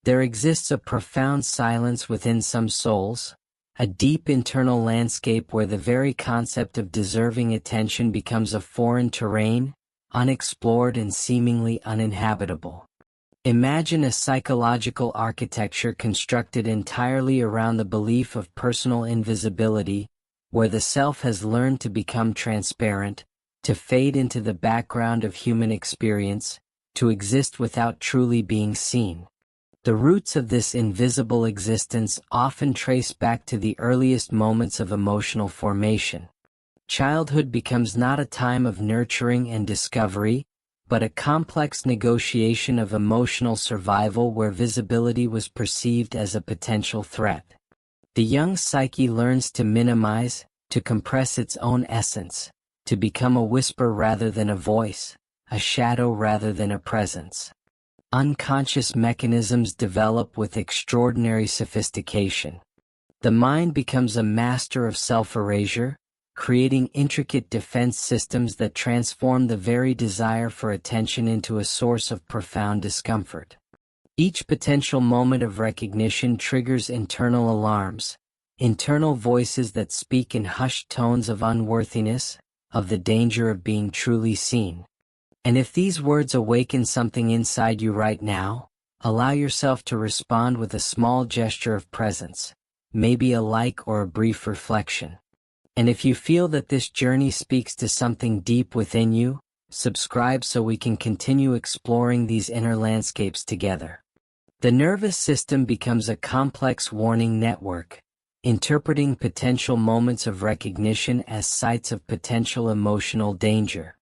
There exists a profound silence within some souls, a deep internal landscape where the very concept of deserving attention becomes a foreign terrain, unexplored and seemingly uninhabitable. Imagine a psychological architecture constructed entirely around the belief of personal invisibility, where the self has learned to become transparent, to fade into the background of human experience, to exist without truly being seen. The roots of this invisible existence often trace back to the earliest moments of emotional formation. Childhood becomes not a time of nurturing and discovery, but a complex negotiation of emotional survival where visibility was perceived as a potential threat. The young psyche learns to minimize, to compress its own essence, to become a whisper rather than a voice, a shadow rather than a presence. Unconscious mechanisms develop with extraordinary sophistication. The mind becomes a master of self-erasure, creating intricate defense systems that transform the very desire for attention into a source of profound discomfort. Each potential moment of recognition triggers internal alarms, internal voices that speak in hushed tones of unworthiness, of the danger of being truly seen. And if these words awaken something inside you right now, allow yourself to respond with a small gesture of presence, maybe a like or a brief reflection. And if you feel that this journey speaks to something deep within you, subscribe so we can continue exploring these inner landscapes together. The nervous system becomes a complex warning network, interpreting potential moments of recognition as sites of potential emotional danger.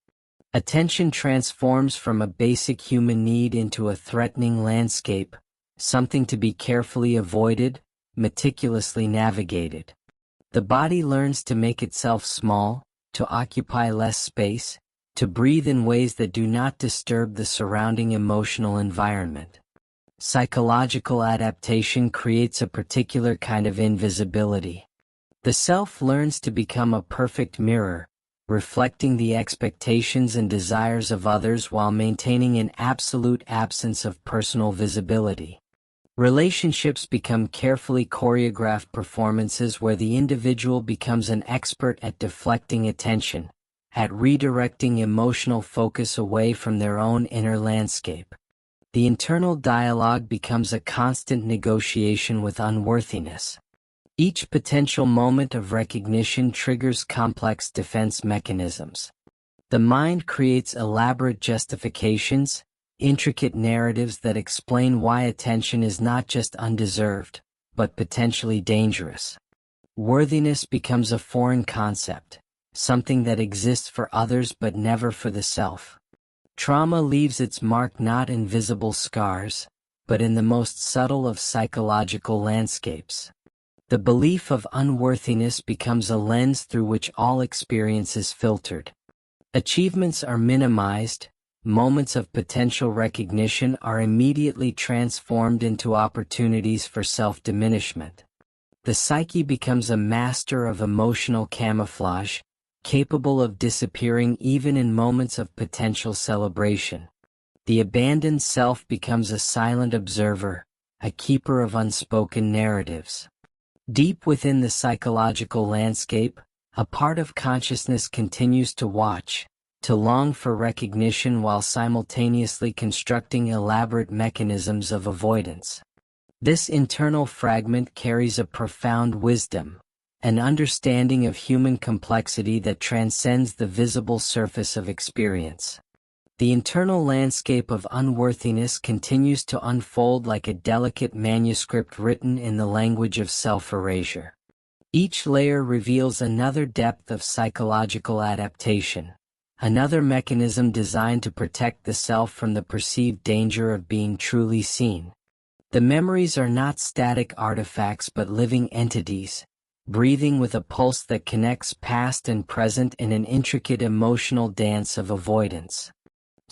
Attention transforms from a basic human need into a threatening landscape, something to be carefully avoided, meticulously navigated. The body learns to make itself small, to occupy less space, to breathe in ways that do not disturb the surrounding emotional environment. Psychological adaptation creates a particular kind of invisibility. The self learns to become a perfect mirror, reflecting the expectations and desires of others while maintaining an absolute absence of personal visibility. Relationships become carefully choreographed performances where the individual becomes an expert at deflecting attention, at redirecting emotional focus away from their own inner landscape. The internal dialogue becomes a constant negotiation with unworthiness. Each potential moment of recognition triggers complex defense mechanisms. The mind creates elaborate justifications, intricate narratives that explain why attention is not just undeserved, but potentially dangerous. Worthiness becomes a foreign concept, something that exists for others but never for the self. Trauma leaves its mark not in visible scars, but in the most subtle of psychological landscapes. The belief of unworthiness becomes a lens through which all experience is filtered. Achievements are minimized, moments of potential recognition are immediately transformed into opportunities for self-diminishment. The psyche becomes a master of emotional camouflage, capable of disappearing even in moments of potential celebration. The abandoned self becomes a silent observer, a keeper of unspoken narratives. Deep within the psychological landscape, a part of consciousness continues to watch, to long for recognition while simultaneously constructing elaborate mechanisms of avoidance. This internal fragment carries a profound wisdom, an understanding of human complexity that transcends the visible surface of experience. The internal landscape of unworthiness continues to unfold like a delicate manuscript written in the language of self-erasure. Each layer reveals another depth of psychological adaptation, another mechanism designed to protect the self from the perceived danger of being truly seen. The memories are not static artifacts but living entities, breathing with a pulse that connects past and present in an intricate emotional dance of avoidance.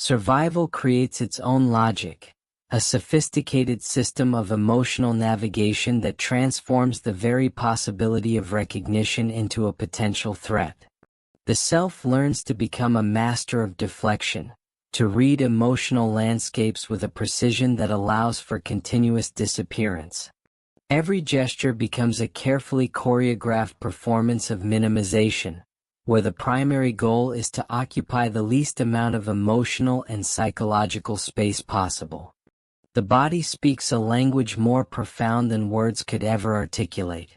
Survival creates its own logic, a sophisticated system of emotional navigation that transforms the very possibility of recognition into a potential threat. The self learns to become a master of deflection, to read emotional landscapes with a precision that allows for continuous disappearance. Every gesture becomes a carefully choreographed performance of minimization, where the primary goal is to occupy the least amount of emotional and psychological space possible. The body speaks a language more profound than words could ever articulate.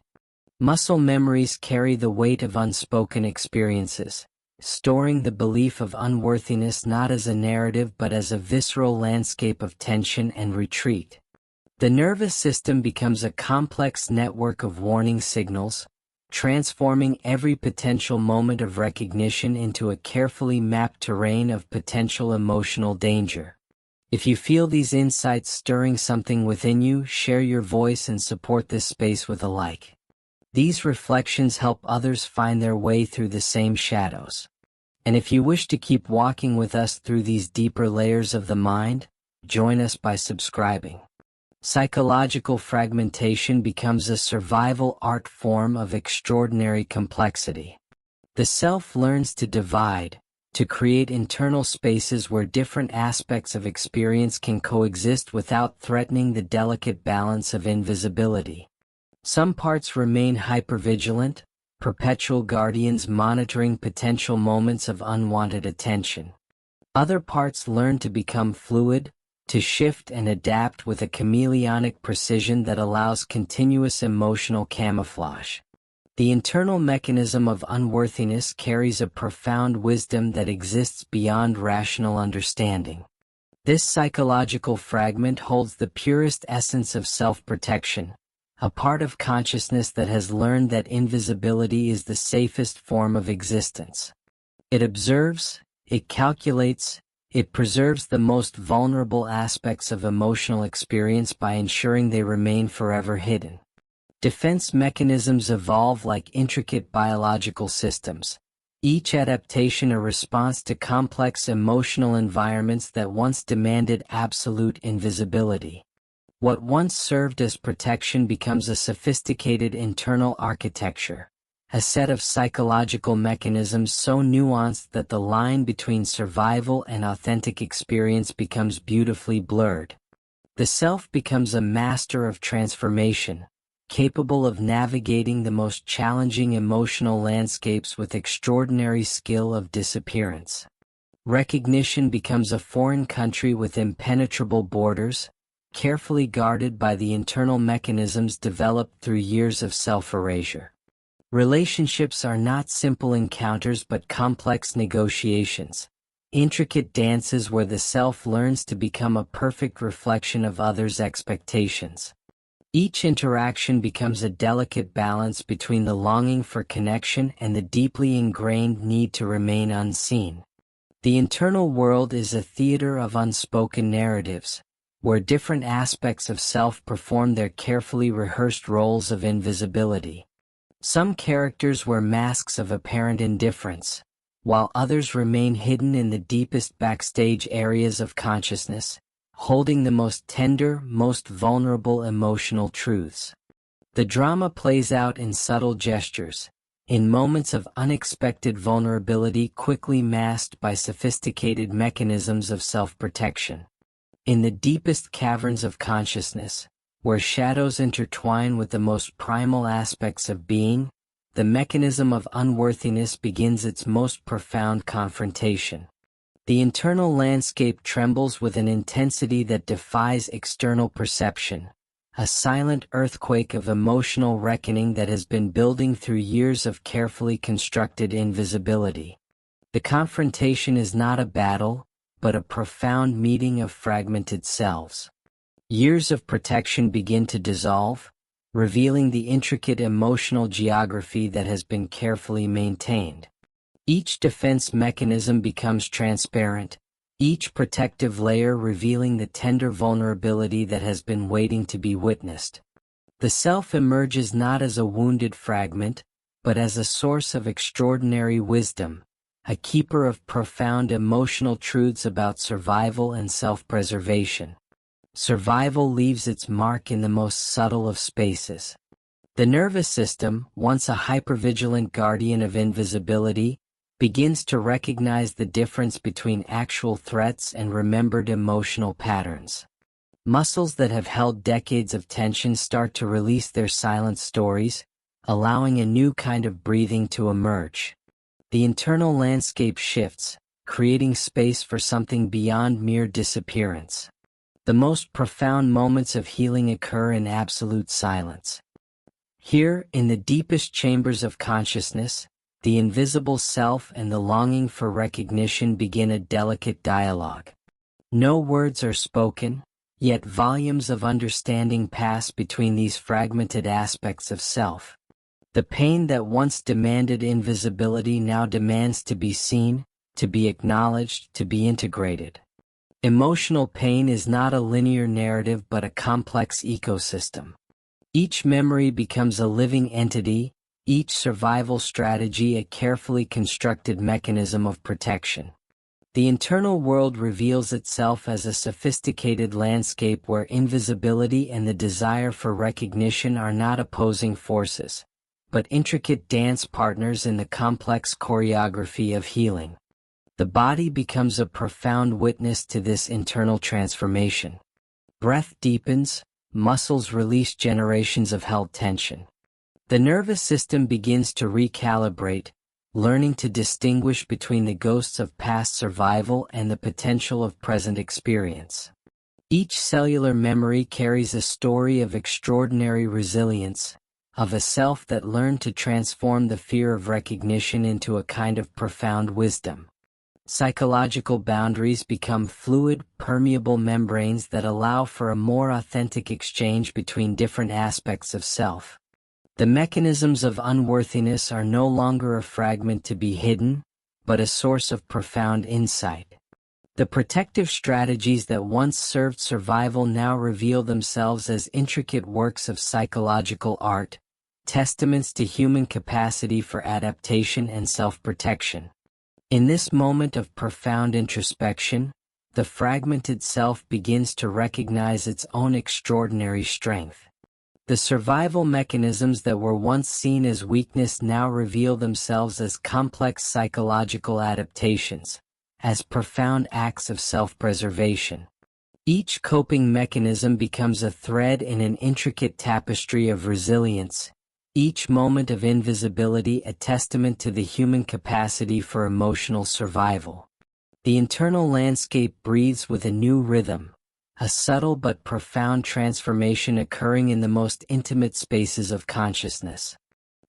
Muscle memories carry the weight of unspoken experiences, storing the belief of unworthiness not as a narrative but as a visceral landscape of tension and retreat. The nervous system becomes a complex network of warning signals, transforming every potential moment of recognition into a carefully mapped terrain of potential emotional danger. If you feel these insights stirring something within you, share your voice and support this space with a like. These reflections help others find their way through the same shadows. And if you wish to keep walking with us through these deeper layers of the mind, join us by subscribing. Psychological fragmentation becomes a survival art form of extraordinary complexity. The self learns to divide, to create internal spaces where different aspects of experience can coexist without threatening the delicate balance of invisibility. Some parts remain hypervigilant, perpetual guardians monitoring potential moments of unwanted attention. Other parts learn to become fluid, to shift and adapt with a chameleonic precision that allows continuous emotional camouflage. The internal mechanism of unworthiness carries a profound wisdom that exists beyond rational understanding. This psychological fragment holds the purest essence of self-protection, a part of consciousness that has learned that invisibility is the safest form of existence. It observes, it calculates, it preserves the most vulnerable aspects of emotional experience by ensuring they remain forever hidden. Defense mechanisms evolve like intricate biological systems, each adaptation a response to complex emotional environments that once demanded absolute invisibility. What once served as protection becomes a sophisticated internal architecture, a set of psychological mechanisms so nuanced that the line between survival and authentic experience becomes beautifully blurred. The self becomes a master of transformation, capable of navigating the most challenging emotional landscapes with extraordinary skill of disappearance. Recognition becomes a foreign country with impenetrable borders, carefully guarded by the internal mechanisms developed through years of self-erasure. Relationships are not simple encounters but complex negotiations, intricate dances where the self learns to become a perfect reflection of others' expectations. Each interaction becomes a delicate balance between the longing for connection and the deeply ingrained need to remain unseen. The internal world is a theater of unspoken narratives, where different aspects of self perform their carefully rehearsed roles of invisibility. Some characters wear masks of apparent indifference, while others remain hidden in the deepest backstage areas of consciousness, holding the most tender, most vulnerable emotional truths. The drama plays out in subtle gestures, in moments of unexpected vulnerability quickly masked by sophisticated mechanisms of self-protection. In the deepest caverns of consciousness, where shadows intertwine with the most primal aspects of being, the mechanism of unworthiness begins its most profound confrontation. The internal landscape trembles with an intensity that defies external perception, a silent earthquake of emotional reckoning that has been building through years of carefully constructed invisibility. The confrontation is not a battle, but a profound meeting of fragmented selves. Years of protection begin to dissolve, revealing the intricate emotional geography that has been carefully maintained. Each defense mechanism becomes transparent, each protective layer revealing the tender vulnerability that has been waiting to be witnessed. The self emerges not as a wounded fragment, but as a source of extraordinary wisdom, a keeper of profound emotional truths about survival and self-preservation. Survival leaves its mark in the most subtle of spaces. The nervous system, once a hypervigilant guardian of invisibility, begins to recognize the difference between actual threats and remembered emotional patterns. Muscles that have held decades of tension start to release their silent stories, allowing a new kind of breathing to emerge. The internal landscape shifts, creating space for something beyond mere disappearance. The most profound moments of healing occur in absolute silence. Here, in the deepest chambers of consciousness, the invisible self and the longing for recognition begin a delicate dialogue. No words are spoken, yet volumes of understanding pass between these fragmented aspects of self. The pain that once demanded invisibility now demands to be seen, to be acknowledged, to be integrated. Emotional pain is not a linear narrative but a complex ecosystem. Each memory becomes a living entity, each survival strategy a carefully constructed mechanism of protection. The internal world reveals itself as a sophisticated landscape where invisibility and the desire for recognition are not opposing forces, but intricate dance partners in the complex choreography of healing. The body becomes a profound witness to this internal transformation. Breath deepens, muscles release generations of held tension. The nervous system begins to recalibrate, learning to distinguish between the ghosts of past survival and the potential of present experience. Each cellular memory carries a story of extraordinary resilience, of a self that learned to transform the fear of recognition into a kind of profound wisdom. Psychological boundaries become fluid, permeable membranes that allow for a more authentic exchange between different aspects of self. The mechanisms of unworthiness are no longer a fragment to be hidden, but a source of profound insight. The protective strategies that once served survival now reveal themselves as intricate works of psychological art, testaments to human capacity for adaptation and self-protection. In this moment of profound introspection, the fragmented self begins to recognize its own extraordinary strength. The survival mechanisms that were once seen as weakness now reveal themselves as complex psychological adaptations, as profound acts of self-preservation. Each coping mechanism becomes a thread in an intricate tapestry of resilience, each moment of invisibility a testament to the human capacity for emotional survival. The internal landscape breathes with a new rhythm, a subtle but profound transformation occurring in the most intimate spaces of consciousness.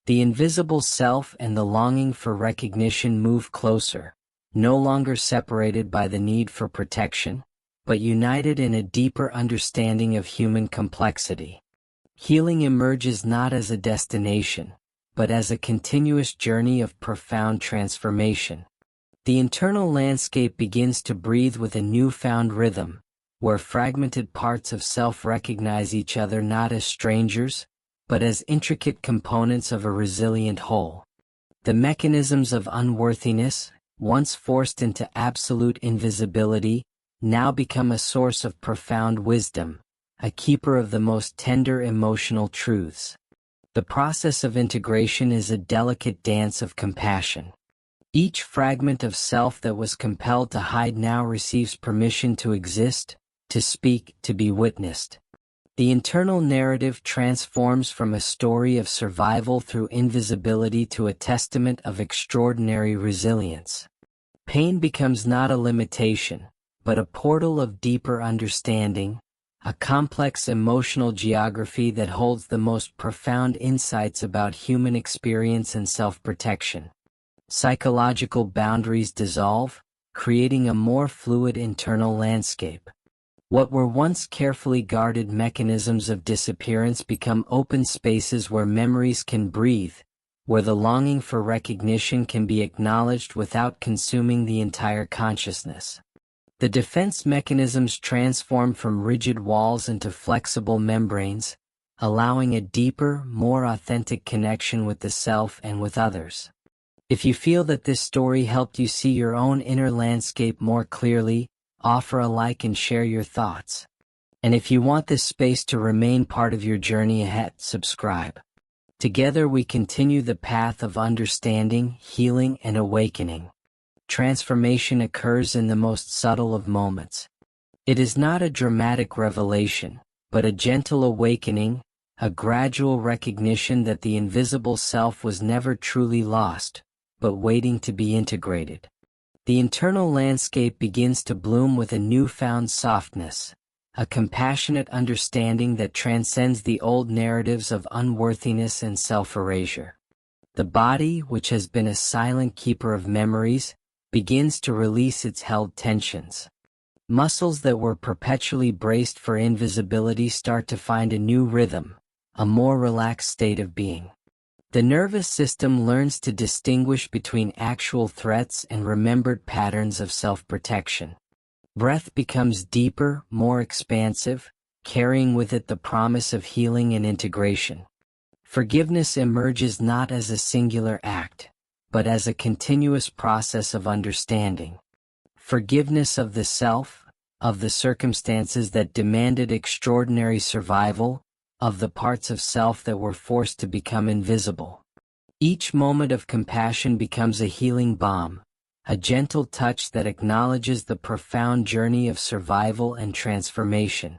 The invisible self and the longing for recognition move closer, no longer separated by the need for protection, but united in a deeper understanding of human complexity. Healing emerges not as a destination, but as a continuous journey of profound transformation. The internal landscape begins to breathe with a newfound rhythm, where fragmented parts of self recognize each other not as strangers, but as intricate components of a resilient whole. The mechanisms of unworthiness, once forced into absolute invisibility, now become a source of profound wisdom, a keeper of the most tender emotional truths. The process of integration is a delicate dance of compassion. Each fragment of self that was compelled to hide now receives permission to exist, to speak, to be witnessed. The internal narrative transforms from a story of survival through invisibility to a testament of extraordinary resilience. Pain becomes not a limitation, but a portal of deeper understanding, a complex emotional geography that holds the most profound insights about human experience and self-protection. Psychological boundaries dissolve, creating a more fluid internal landscape. What were once carefully guarded mechanisms of disappearance become open spaces where memories can breathe, where the longing for recognition can be acknowledged without consuming the entire consciousness. The defense mechanisms transform from rigid walls into flexible membranes, allowing a deeper, more authentic connection with the self and with others. If you feel that this story helped you see your own inner landscape more clearly, offer a like and share your thoughts. And if you want this space to remain part of your journey ahead, subscribe. Together we continue the path of understanding, healing, and awakening. Transformation occurs in the most subtle of moments. It is not a dramatic revelation, but a gentle awakening, a gradual recognition that the invisible self was never truly lost, but waiting to be integrated. The internal landscape begins to bloom with a newfound softness, a compassionate understanding that transcends the old narratives of unworthiness and self-erasure. The body, which has been a silent keeper of memories, begins to release its held tensions. Muscles that were perpetually braced for invisibility start to find a new rhythm, a more relaxed state of being. The nervous system learns to distinguish between actual threats and remembered patterns of self-protection. Breath becomes deeper, more expansive, carrying with it the promise of healing and integration. Forgiveness emerges not as a singular act, but as a continuous process of understanding. Forgiveness of the self, of the circumstances that demanded extraordinary survival, of the parts of self that were forced to become invisible. Each moment of compassion becomes a healing balm, a gentle touch that acknowledges the profound journey of survival and transformation.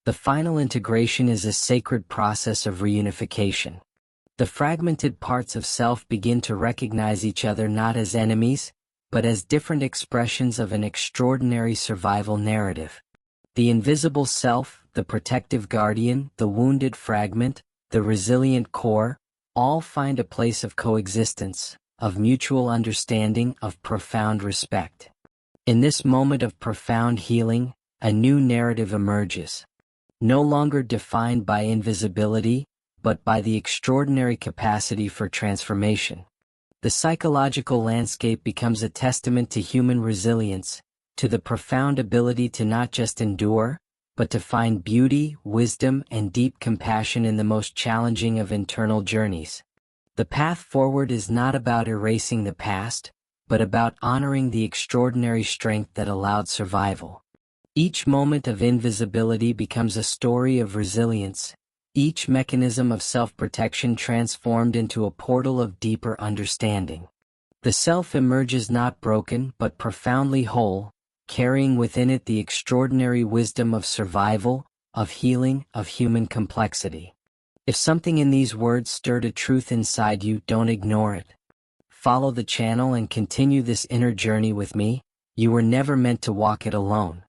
The final integration is a sacred process of reunification. The fragmented parts of self begin to recognize each other not as enemies, but as different expressions of an extraordinary survival narrative. The invisible self, the protective guardian, the wounded fragment, the resilient core, all find a place of coexistence, of mutual understanding, of profound respect. In this moment of profound healing, a new narrative emerges. No longer defined by invisibility, but by the extraordinary capacity for transformation. The psychological landscape becomes a testament to human resilience, to the profound ability to not just endure, but to find beauty, wisdom, and deep compassion in the most challenging of internal journeys. The path forward is not about erasing the past, but about honoring the extraordinary strength that allowed survival. Each moment of invisibility becomes a story of resilience, each mechanism of self-protection transformed into a portal of deeper understanding. The self emerges not broken but profoundly whole, carrying within it the extraordinary wisdom of survival, of healing, of human complexity. If something in these words stirred a truth inside you, don't ignore it. Follow the channel and continue this inner journey with me. You were never meant to walk it alone.